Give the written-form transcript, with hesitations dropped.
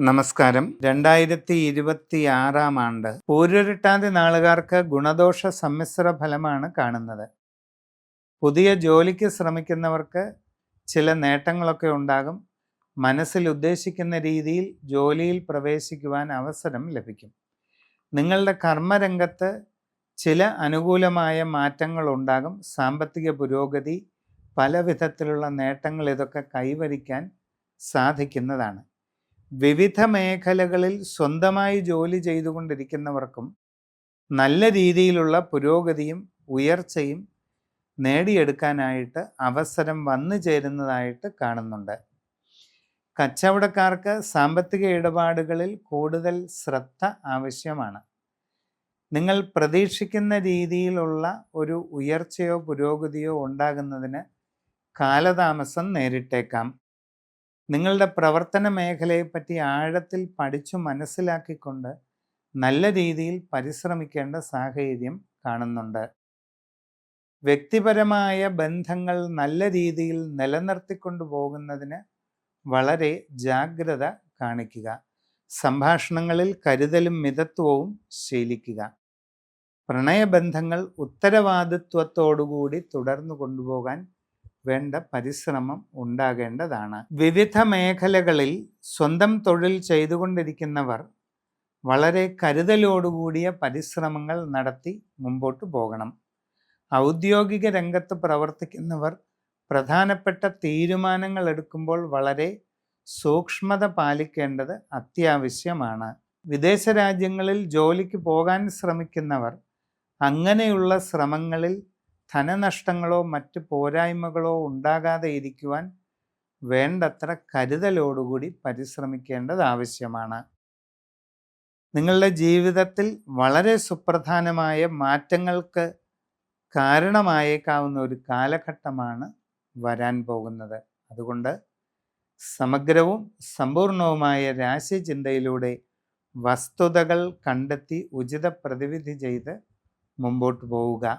നമസ്കാരം. 2026 ആണ്ട് പൂരുരുട്ടാതി നാളുകാർക്ക് ഗുണദോഷ സമ്മിശ്ര ഫലമാണ് കാണുന്നത്. പുതിയ ജോലിക്ക് ശ്രമിക്കുന്നവർക്ക് ചില നേട്ടങ്ങളൊക്കെ ഉണ്ടാകും. മനസ്സിൽ ഉദ്ദേശിക്കുന്ന രീതിയിൽ ജോലിയിൽ പ്രവേശിക്കുവാൻ അവസരം ലഭിക്കും. നിങ്ങളുടെ കർമ്മരംഗത്ത് ചില അനുകൂലമായ മാറ്റങ്ങൾ ഉണ്ടാകും. സാമ്പത്തിക പുരോഗതി, പല വിധത്തിലുള്ള നേട്ടങ്ങൾ ഇതൊക്കെ കൈവരിക്കാൻ സാധിക്കുന്നതാണ്. വിവിധ മേഖലകളിൽ സ്വന്തമായി ജോലി ചെയ്തുകൊണ്ടിരിക്കുന്നവർക്കും നല്ല രീതിയിലുള്ള പുരോഗതിയും ഉയർച്ചയും നേടിയെടുക്കാനായിട്ട് അവസരം വന്നു ചേരുന്നതായിട്ട് കാണുന്നുണ്ട്. കച്ചവടക്കാർക്ക് സാമ്പത്തിക ഇടപാടുകളിൽ കൂടുതൽ ശ്രദ്ധ ആവശ്യമാണ്. നിങ്ങൾ പ്രതീക്ഷിക്കുന്ന രീതിയിലുള്ള ഒരു ഉയർച്ചയോ പുരോഗതിയോ ഉണ്ടാകുന്നതിന് കാലതാമസം നേരിട്ടേക്കാം. നിങ്ങളുടെ പ്രവർത്തന മേഖലയെപ്പറ്റി ആഴത്തിൽ പഠിച്ചു മനസ്സിലാക്കിക്കൊണ്ട് നല്ല രീതിയിൽ പരിശ്രമിക്കേണ്ട സാഹചര്യം കാണുന്നുണ്ട്. വ്യക്തിപരമായ ബന്ധങ്ങൾ നല്ല രീതിയിൽ നിലനിർത്തിക്കൊണ്ടു പോകുന്നതിന് വളരെ ജാഗ്രത കാണിക്കുക. സംഭാഷണങ്ങളിൽ കരുതലും മിതത്വവും ശീലിക്കുക. പ്രണയബന്ധങ്ങൾ ഉത്തരവാദിത്വത്തോടുകൂടി തുടർന്നു കൊണ്ടുപോകാൻ വേണ്ട പരിശ്രമം ഉണ്ടാകേണ്ടതാണ്. വിവിധ മേഖലകളിൽ സ്വന്തം തൊഴിൽ ചെയ്തുകൊണ്ടിരിക്കുന്നവർ വളരെ കരുതലോടുകൂടിയ പരിശ്രമങ്ങൾ നടത്തി മുമ്പോട്ട് പോകണം. ഔദ്യോഗിക രംഗത്ത് പ്രവർത്തിക്കുന്നവർ പ്രധാനപ്പെട്ട തീരുമാനങ്ങൾ എടുക്കുമ്പോൾ വളരെ സൂക്ഷ്മത പാലിക്കേണ്ടത് അത്യാവശ്യമാണ്. വിദേശ രാജ്യങ്ങളിൽ ജോലിക്ക് പോകാൻ ശ്രമിക്കുന്നവർ അങ്ങനെയുള്ള ശ്രമങ്ങളിൽ ധനനഷ്ടങ്ങളോ മറ്റ് പോരായ്മകളോ ഉണ്ടാകാതെ ഇരിക്കുവാൻ വേണ്ടത്ര കരുതലോടുകൂടി പരിശ്രമിക്കേണ്ടത് ആവശ്യമാണ്. നിങ്ങളുടെ ജീവിതത്തിൽ വളരെ സുപ്രധാനമായ മാറ്റങ്ങൾക്ക് കാരണമായേക്കാവുന്ന ഒരു കാലഘട്ടമാണ് വരാൻ പോകുന്നത്. അതുകൊണ്ട് സമഗ്രവും സമ്പൂർണവുമായ രാശിചിന്തയിലൂടെ വസ്തുതകൾ കണ്ടെത്തി ഉചിത പ്രതിവിധി ചെയ്ത് മുമ്പോട്ട് പോവുക.